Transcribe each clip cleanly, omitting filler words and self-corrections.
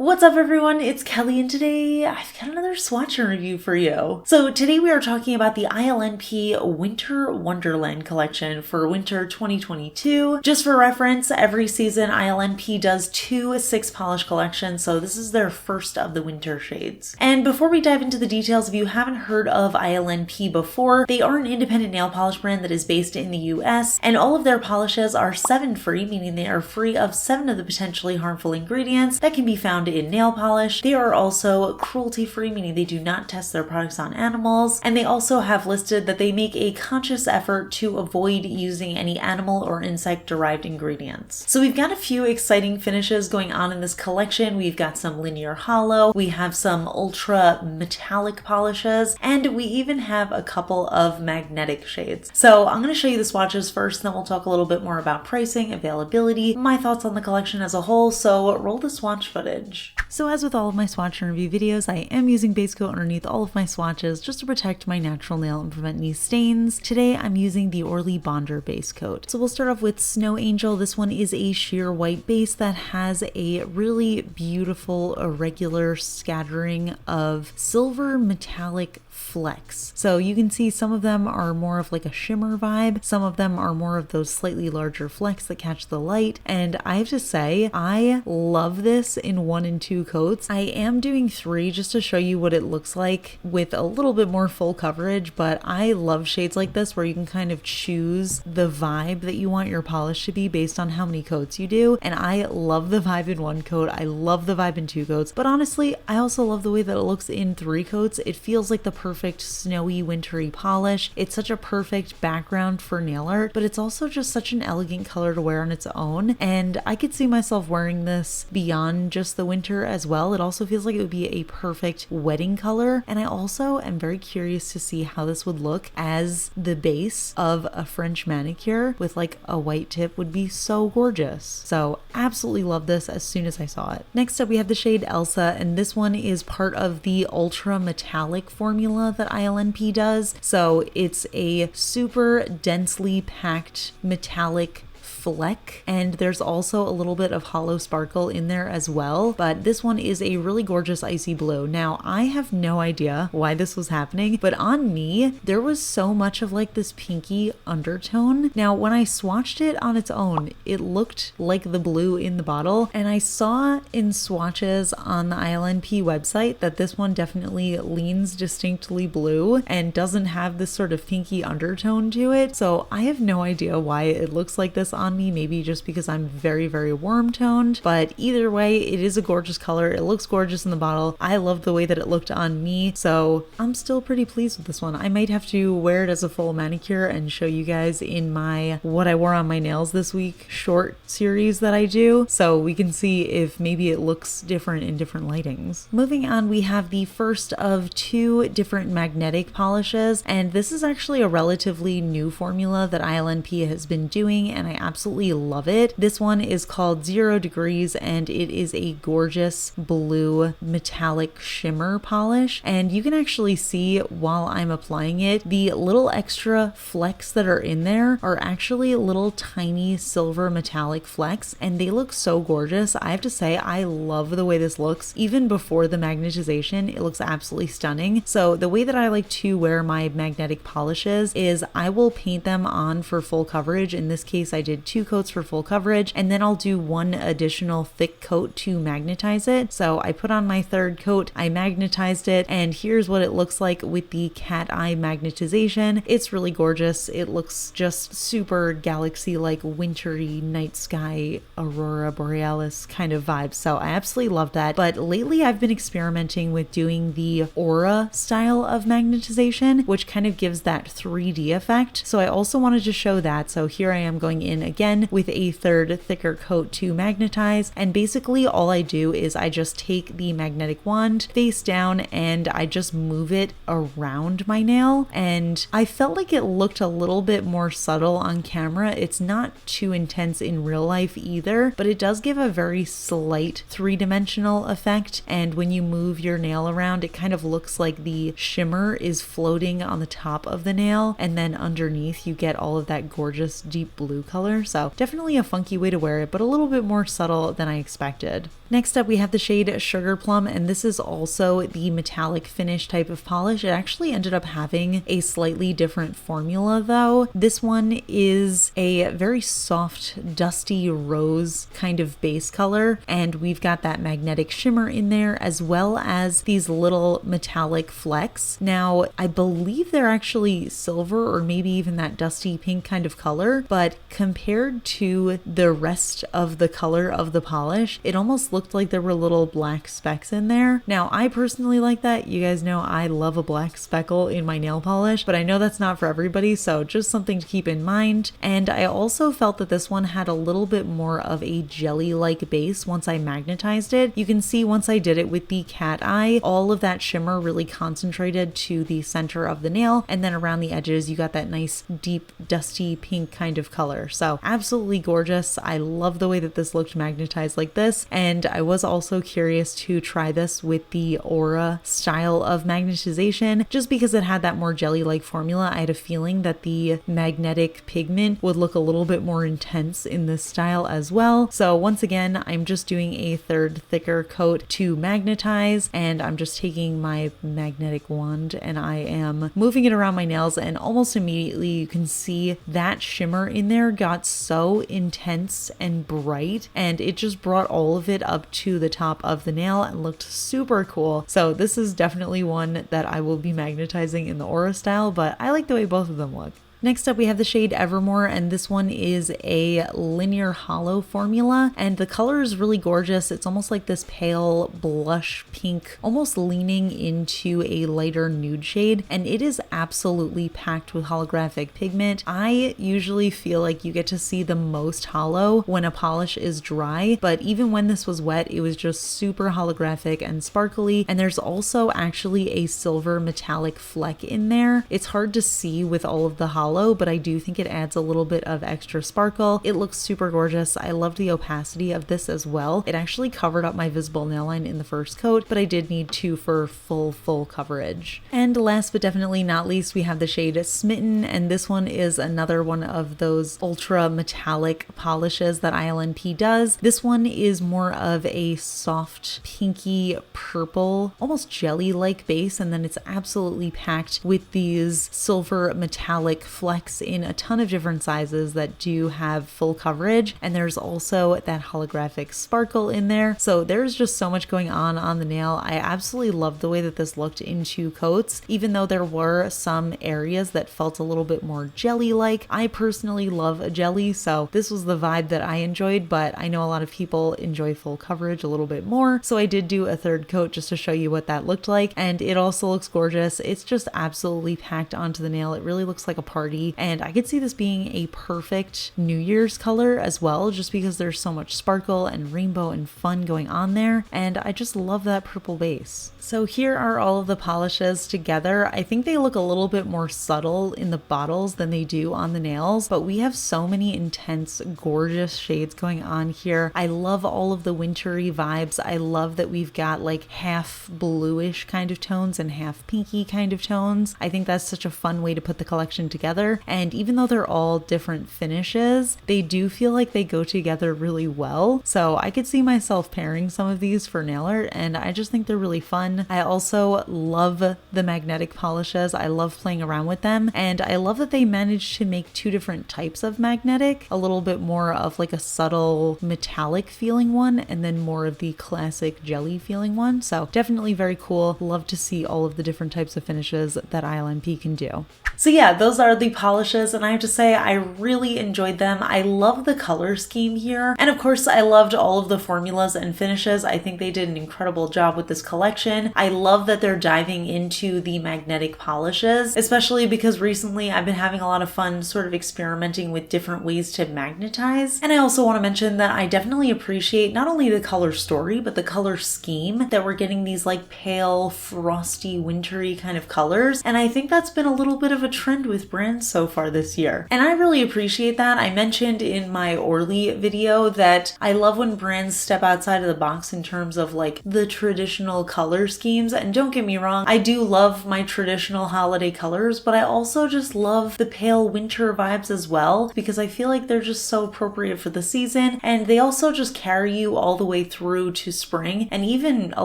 What's up everyone, it's Kelly and today I've got another swatch review for you. So today we are talking about the ILNP Winter Wonderland collection for winter 2022. Just for reference, every season ILNP does 2 6 polish collections, so this is their first of the winter shades. And before we dive into the details, if you haven't heard of ILNP before, they are an independent nail polish brand that is based in the US, and all of their polishes are 7 free, meaning they are free of 7 of the potentially harmful ingredients that can be found in nail polish. They are also cruelty free, meaning they do not test their products on animals, and they also have listed that they make a conscious effort to avoid using any animal or insect derived ingredients. So we've got a few exciting finishes going on in this collection. We've got some linear hollow, we have some ultra metallic polishes, and we even have a couple of magnetic shades. So I'm going to show you the swatches first, then we'll talk a little bit more about pricing, availability, my thoughts on the collection as a whole, so roll the swatch footage. So as with all of my swatch and review videos, I am using base coat underneath all of my swatches just to protect my natural nail and prevent any stains. Today I'm using the Orly Bonder base coat. So we'll start off with Snow Angel. This one is a sheer white base that has a really beautiful irregular scattering of silver metallic flecks. So you can see some of them are more of like a shimmer vibe, some of them are more of those slightly larger flecks that catch the light, and I have to say I love this in 1 and 2 coats. I am doing 3 just to show you what it looks like with a little bit more full coverage, but I love shades like this where you can kind of choose the vibe that you want your polish to be based on how many coats you do, and I love the vibe in 1 coat, I love the vibe in 2 coats, but honestly I also love the way that it looks in 3 coats. It feels like the perfect snowy wintry polish. It's such a perfect background for nail art, but it's also just such an elegant color to wear on its own, and I could see myself wearing this beyond just the winter as well. It also feels like it would be a perfect wedding color, and I also am very curious to see how this would look as the base of a French manicure with like a white tip. Would be so gorgeous. So absolutely love this as soon as I saw it. Next up we have the shade Elsa, and this one is part of the ultra metallic formula that ILNP does. So it's a super densely packed metallic fleck, and there's also a little bit of hollow sparkle in there as well, but this one is a really gorgeous icy blue. Now I have no idea why this was happening, but on me there was so much of like this pinky undertone. Now when I swatched it on its own, it looked like the blue in the bottle, and I saw in swatches on the ILNP website that this one definitely leans distinctly blue and doesn't have this sort of pinky undertone to it. So I have no idea why it looks like this on me, maybe just because I'm very warm toned, but either way it is a gorgeous color. It looks gorgeous in the bottle. I love the way that it looked on me, so I'm still pretty pleased with this one. I might have to wear it as a full manicure and show you guys in my what I wore on my nails this week short series that I do, so we can see if maybe it looks different in different lightings. Moving on, we have the first of 2 different magnetic polishes, and this is actually a relatively new formula that ILNP has been doing, and I absolutely love it. This one is called 0 Degrees, and it is a gorgeous blue metallic shimmer polish, and you can actually see while I'm applying it, the little extra flecks that are in there are actually little tiny silver metallic flecks, and they look so gorgeous. I have to say I love the way this looks. Even before the magnetization, it looks absolutely stunning. So the way that I like to wear my magnetic polishes is I will paint them on for full coverage. In this case I did 2 coats for full coverage, and then I'll do 1 additional thick coat to magnetize it. So I put on my 3rd coat, I magnetized it, and here's what it looks like with the cat eye magnetization. It's really gorgeous. It looks just super galaxy-like, wintry night sky aurora borealis kind of vibe. So I absolutely love that. But lately I've been experimenting with doing the aura style of magnetization, which kind of gives that 3D effect. So I also wanted to show that. So here I am going in again with a 3rd thicker coat to magnetize, and basically all I do is I just take the magnetic wand face down and I just move it around my nail, and I felt like it looked a little bit more subtle on camera. It's not too intense in real life either, but it does give a very slight 3-dimensional effect, and when you move your nail around it kind of looks like the shimmer is floating on the top of the nail, and then underneath you get all of that gorgeous deep blue color. So definitely a funky way to wear it, but a little bit more subtle than I expected. Next up, we have the shade Sugar Plum, and this is also the metallic finish type of polish. It actually ended up having a slightly different formula though. This one is a very soft, dusty rose kind of base color, and we've got that magnetic shimmer in there as well as these little metallic flecks. Now, I believe they're actually silver or maybe even that dusty pink kind of color, but compared to the rest of the color of the polish, it almost looked like there were little black specks in there. Now, I personally like that. You guys know I love a black speckle in my nail polish, but I know that's not for everybody, so just something to keep in mind. And I also felt that this one had a little bit more of a jelly-like base once I magnetized it. You can see once I did it with the cat eye, all of that shimmer really concentrated to the center of the nail, and then around the edges you got that nice deep dusty pink kind of color. So absolutely gorgeous. I love the way that this looked magnetized like this, and I was also curious to try this with the Aura style of magnetization just because it had that more jelly-like formula. I had a feeling that the magnetic pigment would look a little bit more intense in this style as well. So once again, I'm just doing a third thicker coat to magnetize, and I'm just taking my magnetic wand and I am moving it around my nails, and almost immediately you can see that shimmer in there got so intense and bright, and it just brought all of it up to the top of the nail and looked super cool. So this is definitely one that I will be magnetizing in the Aura style, but I like the way both of them look. Next up, we have the shade Evermore, and this one is a linear holo formula, and the color is really gorgeous. It's almost like this pale blush pink, almost leaning into a lighter nude shade, and it is absolutely packed with holographic pigment. I usually feel like you get to see the most holo when a polish is dry, but even when this was wet, it was just super holographic and sparkly, and there's also actually a silver metallic fleck in there. It's hard to see with all of the holo, but I do think it adds a little bit of extra sparkle. It looks super gorgeous. I loved the opacity of this as well. It actually covered up my visible nail line in the first coat, but I did need to for full coverage. And last but definitely not least, we have the shade Smitten, and this one is another one of those ultra metallic polishes that ILNP does. This one is more of a soft pinky purple, almost jelly-like base, and then it's absolutely packed with these silver metallic flecks in a ton of different sizes that do have full coverage, and there's also that holographic sparkle in there. So there's just so much going on the nail. I absolutely love the way that this looked in two coats, even though there were some areas that felt a little bit more jelly-like. I personally love a jelly, so this was the vibe that I enjoyed, but I know a lot of people enjoy full coverage a little bit more, so I did do a third coat just to show you what that looked like, and it also looks gorgeous. It's just absolutely packed onto the nail. It really looks like a party, and I could see this being a perfect New Year's color as well, just because there's so much sparkle and rainbow and fun going on there, and I just love that purple base. So here are all of the polishes together. I think they look a little bit more subtle in the bottles than they do on the nails, but we have so many intense, gorgeous shades going on here. I love all of the wintry vibes. I love that we've got like half bluish kind of tones and half pinky kind of tones. I think that's such a fun way to put the collection together. And even though they're all different finishes, they do feel like they go together really well. So I could see myself pairing some of these for nail art, and I just think they're really fun. I also love the magnetic polishes. I love playing around with them, and I love that they managed to make two different types of magnetic, a little bit more of like a subtle metallic feeling one, and then more of the classic jelly feeling one. So definitely very cool. Love to see all of the different types of finishes that ILNP can do. So yeah, those are the polishes, and I have to say I really enjoyed them. I love the color scheme here, and of course I loved all of the formulas and finishes. I think they did an incredible job with this collection. I love that they're diving into the magnetic polishes, especially because recently I've been having a lot of fun sort of experimenting with different ways to magnetize. And I also want to mention that I definitely appreciate not only the color story, but the color scheme, that we're getting these like pale, frosty, wintry kind of colors. And I think that's been a little bit of a trend with brands difference so far this year. And I really appreciate that. I mentioned in my Orly video that I love when brands step outside of the box in terms of like the traditional color schemes. And don't get me wrong, I do love my traditional holiday colors, but I also just love the pale winter vibes as well, because I feel like they're just so appropriate for the season, and they also just carry you all the way through to spring, and even a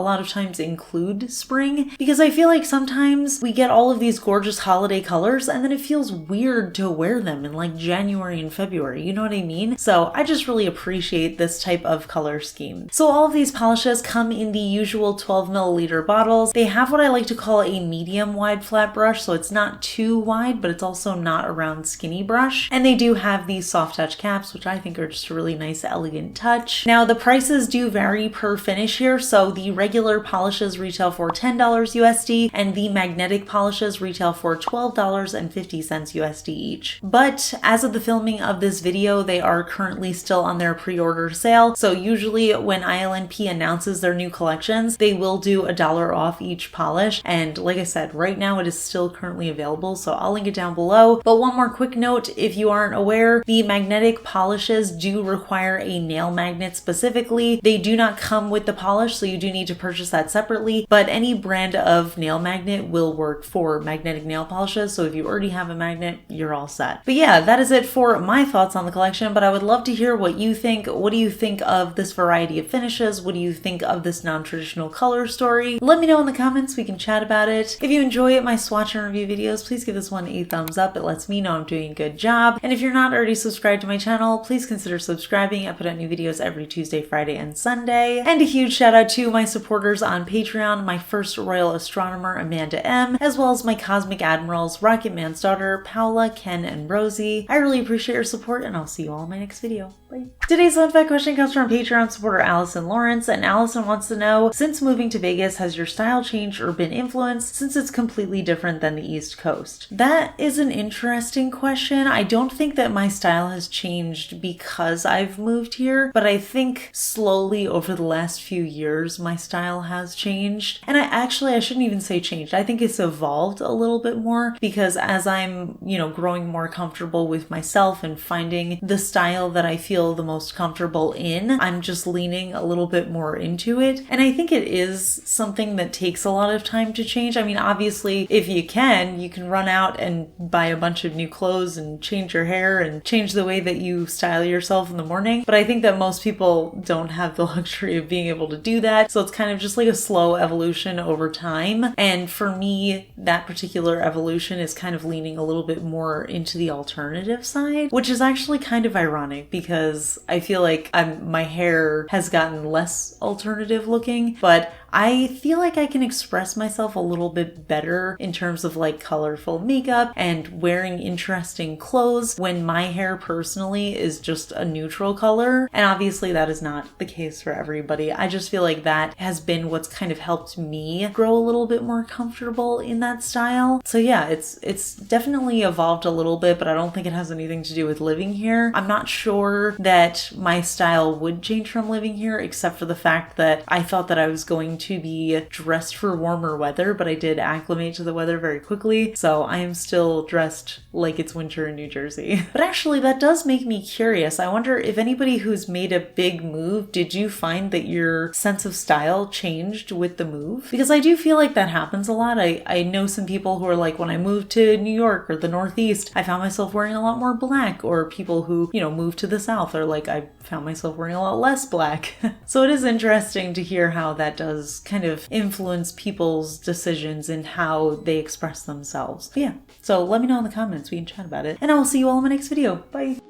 lot of times include spring, because I feel like sometimes we get all of these gorgeous holiday colors and then it feels weird to wear them in like January and February, you know what I mean? So I just really appreciate this type of color scheme. So all of these polishes come in the usual 12 milliliter bottles. They have what I like to call a medium wide flat brush, so it's not too wide, but it's also not a round skinny brush. And they do have these soft touch caps, which I think are just a really nice, elegant touch. Now the prices do vary per finish here, so the regular polishes retail for $10 USD, and the magnetic polishes retail for $12.50 USD each. But as of the filming of this video, they are currently still on their pre-order sale. So usually when ILNP announces their new collections, they will do $1 off each polish. And like I said, right now it is still currently available, so I'll link it down below. But one more quick note, if you aren't aware, the magnetic polishes do require a nail magnet specifically. They do not come with the polish, so you do need to purchase that separately, but any brand of nail magnet will work for magnetic nail polishes, so if you already have a magnet, you're all set. But yeah, that is it for my thoughts on the collection, but I would love to hear what you think. What do you think of this variety of finishes? What do you think of this non-traditional color story? Let me know in the comments, we can chat about it. If you enjoy my swatch and review videos, please give this one a thumbs up. It lets me know I'm doing a good job. And if you're not already subscribed to my channel, please consider subscribing. I put out new videos every Tuesday, Friday, and Sunday. And a huge shout out to my supporters on Patreon, my first royal astronomer, Amanda M, as well as my cosmic admirals, Rocket Man's daughter, Paula, Ken, and Rosie. I really appreciate your support, and I'll see you all in my next video. Bye. Today's fun fact question comes from Patreon supporter Allison Lawrence, and Allison wants to know, since moving to Vegas, has your style changed or been influenced since it's completely different than the East Coast? That is an interesting question. I don't think that my style has changed because I've moved here, but I think slowly over the last few years my style has changed. And I shouldn't even say changed. I think it's evolved a little bit more, because as I'm, growing more comfortable with myself and finding the style that I feel the most comfortable in, I'm just leaning a little bit more into it. And I think it is something that takes a lot of time to change. I mean, obviously, if you can run out and buy a bunch of new clothes and change your hair and change the way that you style yourself in the morning. But I think that most people don't have the luxury of being able to do that. So it's kind of just like a slow evolution over time. And for me, that particular evolution is kind of leaning a little bit more into the alternative side, which is actually kind of ironic because I feel like my hair has gotten less alternative looking, but I feel like I can express myself a little bit better in terms of like colorful makeup and wearing interesting clothes when my hair personally is just a neutral color. And obviously that is not the case for everybody. I just feel like that has been what's kind of helped me grow a little bit more comfortable in that style. So yeah, it's definitely evolved a little bit, but I don't think it has anything to do with living here. I'm not sure that my style would change from living here, except for the fact that I thought that I was going to be dressed for warmer weather, but I did acclimate to the weather very quickly, so I am still dressed like it's winter in New Jersey. But actually, that does make me curious. I wonder if anybody who's made a big move, did you find that your sense of style changed with the move? Because I do feel like that happens a lot. I know some people who are like, when I moved to New York or the Northeast, I found myself wearing a lot more black, or people who, moved to the South are like, I found myself wearing a lot less black. So it is interesting to hear how that does kind of influence people's decisions and how they express themselves. But yeah, so let me know in the comments. We can chat about it. And I will see you all in my next video. Bye!